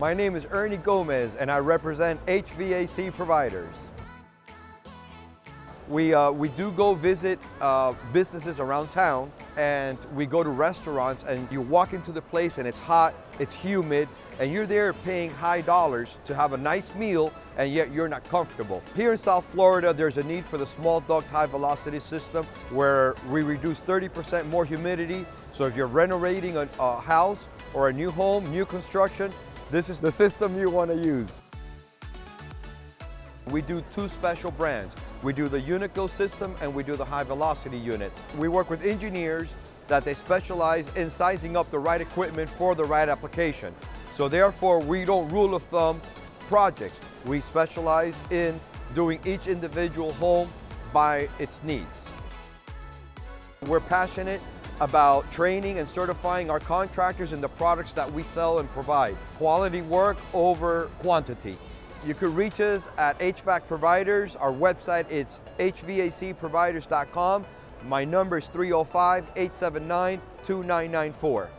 My name is Ernie Gomez and I represent HVAC Providers. We do go visit businesses around town, and we go to restaurants, and you walk into the place and it's hot, it's humid, and you're there paying high dollars to have a nice meal, and yet you're not comfortable. Here in South Florida, there's a need for the small duct high velocity system where we reduce 30% more humidity. So if you're renovating a house or a new home, new construction, this is the system you want to use. We do two special brands. We do the Unico system and we do the high velocity units. We work with engineers that they specialize in sizing up the right equipment for the right application. So therefore, we don't rule of thumb projects. We specialize in doing each individual home by its needs. We're passionate about training and certifying our contractors in the products that we sell and provide. Quality work over quantity. You could reach us at HVAC Providers. Our website is hvacproviders.com. My number is 305-879-2994.